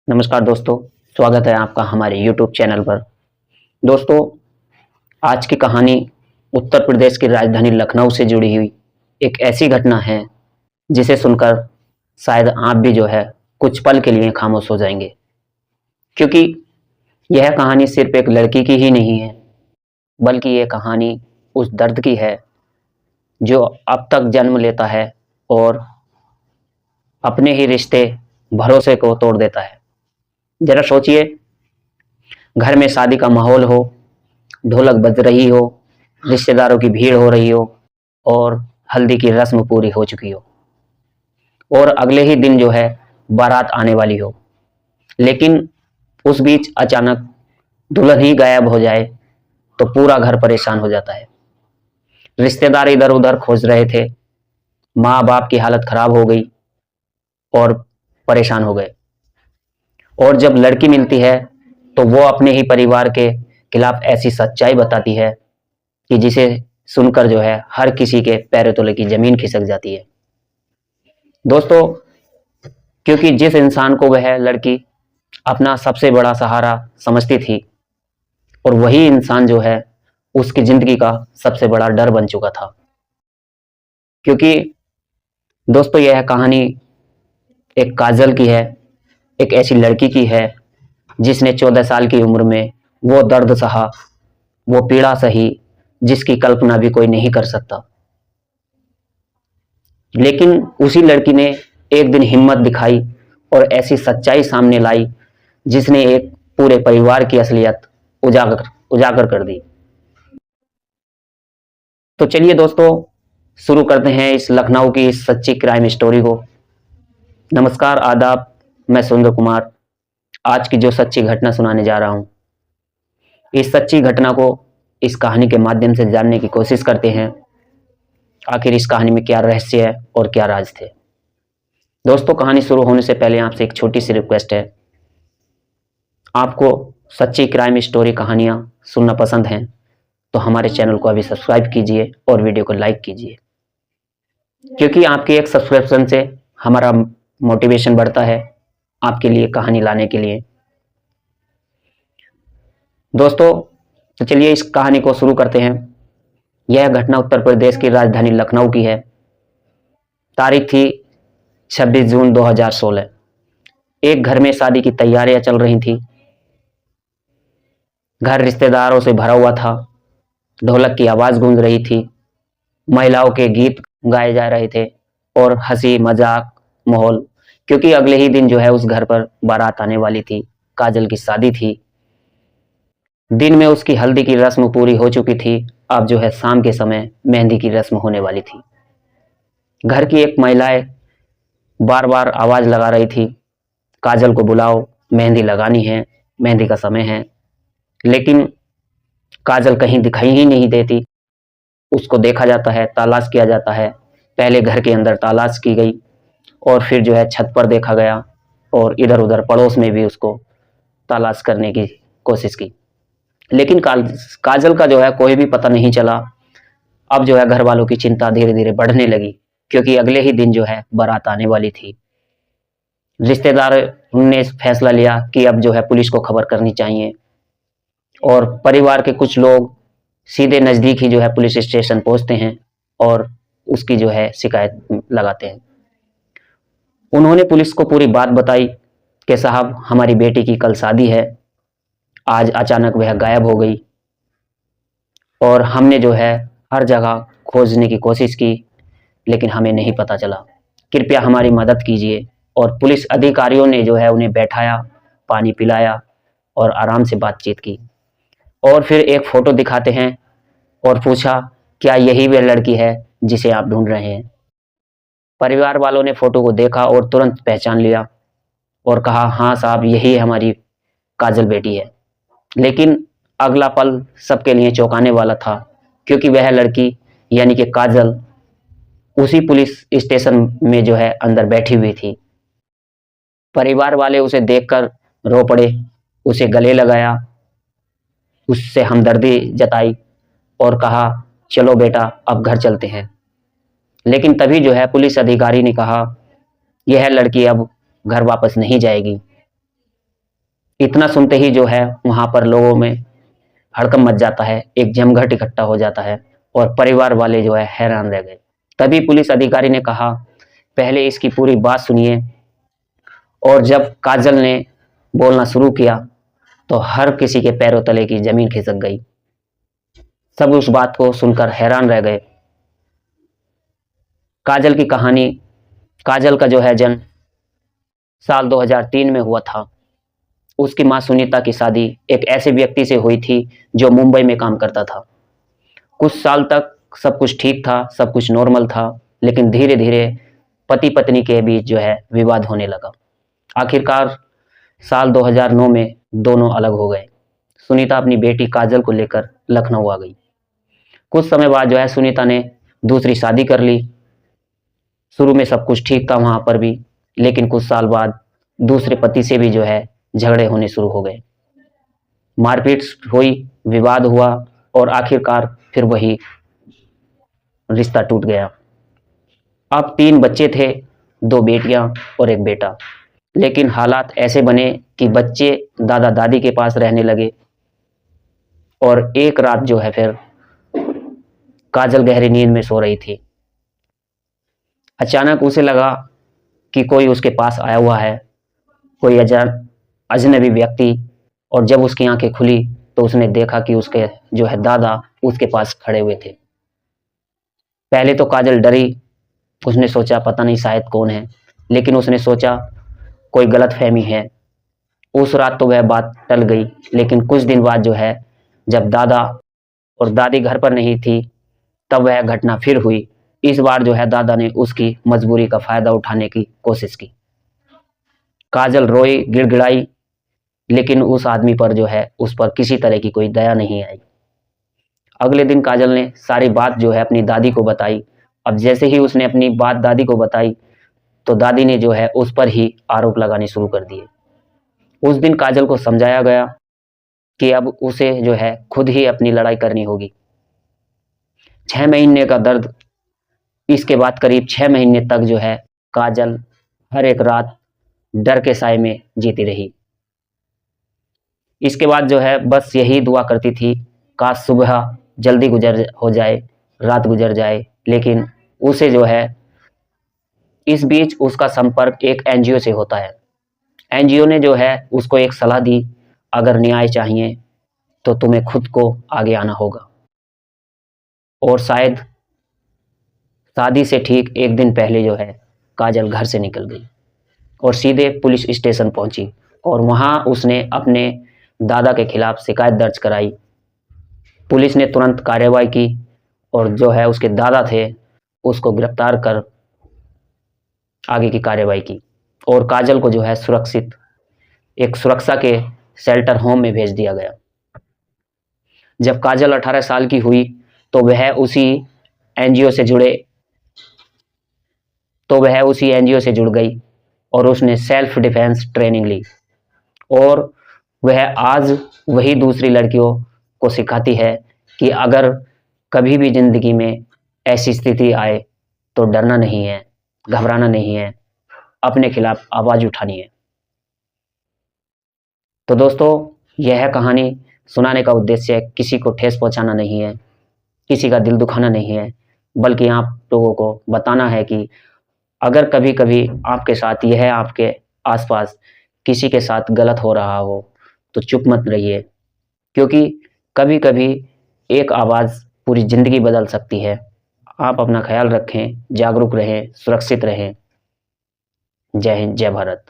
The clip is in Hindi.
नमस्कार दोस्तों, स्वागत है आपका हमारे YouTube चैनल पर। दोस्तों, आज की कहानी उत्तर प्रदेश की राजधानी लखनऊ से जुड़ी हुई एक ऐसी घटना है जिसे सुनकर शायद आप भी जो है कुछ पल के लिए खामोश हो जाएंगे, क्योंकि यह कहानी सिर्फ एक लड़की की ही नहीं है, बल्कि ये कहानी उस दर्द की है जो अब तक जन्म लेता है और अपने ही रिश्ते, भरोसे को तोड़ देता है। जरा सोचिए, घर में शादी का माहौल हो, ढोलक बज रही हो, रिश्तेदारों की भीड़ हो रही हो और हल्दी की रस्म पूरी हो चुकी हो और अगले ही दिन जो है बारात आने वाली हो, लेकिन उस बीच अचानक दुल्हन ही गायब हो जाए तो पूरा घर परेशान हो जाता है। रिश्तेदार इधर उधर खोज रहे थे, माँ बाप की हालत खराब हो गई और परेशान हो गए। और जब लड़की मिलती है तो वो अपने ही परिवार के खिलाफ ऐसी सच्चाई बताती है कि जिसे सुनकर जो है हर किसी के पैरों तले की जमीन खिसक जाती है। दोस्तों, क्योंकि जिस इंसान को वह लड़की अपना सबसे बड़ा सहारा समझती थी और वही इंसान जो है उसकी जिंदगी का सबसे बड़ा डर बन चुका था। क्योंकि दोस्तों, यह कहानी एक काजल की है, एक ऐसी लड़की की है जिसने 14 साल की उम्र में वो दर्द सहा, वो पीड़ा सही जिसकी कल्पना भी कोई नहीं कर सकता। लेकिन उसी लड़की ने एक दिन हिम्मत दिखाई और ऐसी सच्चाई सामने लाई जिसने एक पूरे परिवार की असलियत उजागर उजागर कर दी। तो चलिए दोस्तों, शुरू करते हैं इस लखनऊ की इस सच्ची क्राइम स्टोरी को। नमस्कार, आदाब, मैं सुंदर कुमार आज की जो सच्ची घटना सुनाने जा रहा हूं, इस सच्ची घटना को इस कहानी के माध्यम से जानने की कोशिश करते हैं। आखिर इस कहानी में क्या रहस्य है और क्या राज थे। दोस्तों, कहानी शुरू होने से पहले आपसे एक छोटी सी रिक्वेस्ट है। आपको सच्ची क्राइम स्टोरी कहानियां सुनना पसंद हैं तो हमारे चैनल को अभी सब्सक्राइब कीजिए और वीडियो को लाइक कीजिए, क्योंकि आपके एक सब्सक्रिप्शन से हमारा मोटिवेशन बढ़ता है आपके लिए कहानी लाने के लिए। दोस्तों, तो चलिए इस कहानी को शुरू करते हैं। यह घटना उत्तर प्रदेश की राजधानी लखनऊ की है। तारीख थी 26 जून 2016। एक घर में शादी की तैयारियां चल रही थी। घर रिश्तेदारों से भरा हुआ था, ढोलक की आवाज गूंज रही थी, महिलाओं के गीत गाए जा रहे थे और हंसी मजाक माहौल, क्योंकि अगले ही दिन जो है उस घर पर बारात आने वाली थी। काजल की शादी थी। दिन में उसकी हल्दी की रस्म पूरी हो चुकी थी, अब जो है शाम के समय मेहंदी की रस्म होने वाली थी। घर की एक महिलाएं बार बार आवाज लगा रही थी, काजल को बुलाओ, मेहंदी लगानी है, मेहंदी का समय है। लेकिन काजल कहीं दिखाई ही नहीं देती। उसको देखा जाता है, तलाश किया जाता है। पहले घर के अंदर तलाश की गई और फिर जो है छत पर देखा गया और इधर उधर पड़ोस में भी उसको तलाश करने की कोशिश की, लेकिन काजल का जो है कोई भी पता नहीं चला। अब जो है घर वालों की चिंता धीरे धीरे बढ़ने लगी, क्योंकि अगले ही दिन जो है बारात आने वाली थी। रिश्तेदार ने फैसला लिया कि अब जो है पुलिस को खबर करनी चाहिए और परिवार के कुछ लोग सीधे नजदीक ही जो है पुलिस स्टेशन पहुंचते हैं और उसकी जो है शिकायत लगाते हैं। उन्होंने पुलिस को पूरी बात बताई कि साहब, हमारी बेटी की कल शादी है, आज अचानक वह गायब हो गई और हमने जो है हर जगह खोजने की कोशिश की, लेकिन हमें नहीं पता चला। कृपया हमारी मदद कीजिए। और पुलिस अधिकारियों ने जो है उन्हें बैठाया, पानी पिलाया और आराम से बातचीत की और फिर एक फोटो दिखाते हैं और पूछा, क्या यही वह लड़की है जिसे आप ढूंढ रहे हैं? परिवार वालों ने फोटो को देखा और तुरंत पहचान लिया और कहा, हाँ साहब, यही हमारी काजल बेटी है। लेकिन अगला पल सबके लिए चौंकाने वाला था, क्योंकि वह लड़की यानी कि काजल उसी पुलिस स्टेशन में जो है अंदर बैठी हुई थी। परिवार वाले उसे देखकर रो पड़े, उसे गले लगाया, उससे हमदर्दी जताई और कहा, चलो बेटा, अब घर चलते हैं। लेकिन तभी जो है पुलिस अधिकारी ने कहा, यह लड़की अब घर वापस नहीं जाएगी। इतना सुनते ही जो है वहां पर लोगों में हड़कंप मच जाता है, एक जमघट इकट्ठा हो जाता है और परिवार वाले जो है हैरान रह गए। तभी पुलिस अधिकारी ने कहा, पहले इसकी पूरी बात सुनिए। और जब काजल ने बोलना शुरू किया तो हर किसी के पैरों तले की जमीन खिसक गई। सब उस बात को सुनकर हैरान रह गए। काजल की कहानी, काजल का जो है जन्म साल 2003 में हुआ था। उसकी मां सुनीता की शादी एक ऐसे व्यक्ति से हुई थी जो मुंबई में काम करता था। कुछ साल तक सब कुछ ठीक था, सब कुछ नॉर्मल था, लेकिन धीरे धीरे पति पत्नी के बीच जो है विवाद होने लगा। आखिरकार साल 2009 में दोनों अलग हो गए। सुनीता अपनी बेटी काजल को लेकर लखनऊ आ गई। कुछ समय बाद जो है सुनीता ने दूसरी शादी कर ली। शुरू में सब कुछ ठीक था वहां पर भी, लेकिन कुछ साल बाद दूसरे पति से भी जो है झगड़े होने शुरू हो गए। मारपीट हुई, विवाद हुआ और आखिरकार फिर वही रिश्ता टूट गया। अब 3 बच्चे थे, 2 बेटियां और 1 बेटा। लेकिन हालात ऐसे बने कि बच्चे दादा दादी के पास रहने लगे। और एक रात जो है फिर काजल गहरी नींद में सो रही थी। अचानक उसे लगा कि कोई उसके पास आया हुआ है, कोई अजनबी व्यक्ति। और जब उसकी आंखें खुली तो उसने देखा कि उसके जो है दादा उसके पास खड़े हुए थे। पहले तो काजल डरी, उसने सोचा पता नहीं शायद कौन है, लेकिन उसने सोचा कोई गलतफहमी है। उस रात तो वह बात टल गई, लेकिन कुछ दिन बाद जो है जब दादा और दादी घर पर नहीं थी तब वह घटना फिर हुई। इस बार जो है दादा ने उसकी मजबूरी का फायदा उठाने की कोशिश की। काजल रोई, गिड़गिड़ाई, लेकिन उस आदमी पर जो है उस पर किसी तरह की कोई दया नहीं आई। अगले दिन काजल ने सारी बात जो है अपनी दादी को बताई। अब जैसे ही उसने अपनी बात दादी को बताई तो दादी ने जो है उस पर ही आरोप लगाने शुरू कर दिए। उस दिन काजल को समझाया गया कि अब उसे जो है खुद ही अपनी लड़ाई करनी होगी। 6 महीने का दर्द, इसके बाद करीब 6 महीने तक जो है काजल हर एक रात डर के साए में जीती रही। इसके बाद जो है बस यही दुआ करती थी, काश सुबह जल्दी गुजर हो जाए, रात गुजर जाए। लेकिन उसे जो है इस बीच उसका संपर्क एक एनजीओ से होता है। एनजीओ ने जो है उसको एक सलाह दी, अगर न्याय चाहिए तो तुम्हें खुद को आगे आना होगा। और शायद शादी से ठीक 1 दिन पहले जो है काजल घर से निकल गई और सीधे पुलिस स्टेशन पहुंची। और वहां उसने अपने दादा के खिलाफ शिकायत दर्ज कराई। पुलिस ने तुरंत कार्रवाई की और जो है उसके दादा थे उसको गिरफ्तार कर आगे की कार्रवाई की। और काजल को जो है सुरक्षित एक सुरक्षा के शेल्टर होम में भेज दिया गया। जब काजल 18 साल की हुई तो वह उसी एनजीओ से जुड़ गई और उसने सेल्फ डिफेंस ट्रेनिंग ली। और वह आज वही दूसरी लड़कियों को सिखाती है कि अगर कभी भी जिंदगी में ऐसी स्थिति आए तो डरना नहीं है, घबराना नहीं है, अपने खिलाफ आवाज उठानी है। तो दोस्तों, यह कहानी सुनाने का उद्देश्य किसी को ठेस पहुंचाना नहीं है, किसी का दिल दुखाना नहीं है, बल्कि आप लोगों को बताना है कि अगर कभी कभी आपके साथ यह आपके आसपास किसी के साथ गलत हो रहा हो तो चुप मत रहिए, क्योंकि कभी कभी एक आवाज़ पूरी ज़िंदगी बदल सकती है। आप अपना ख्याल रखें, जागरूक रहें, सुरक्षित रहें। जय हिंद, जय भारत।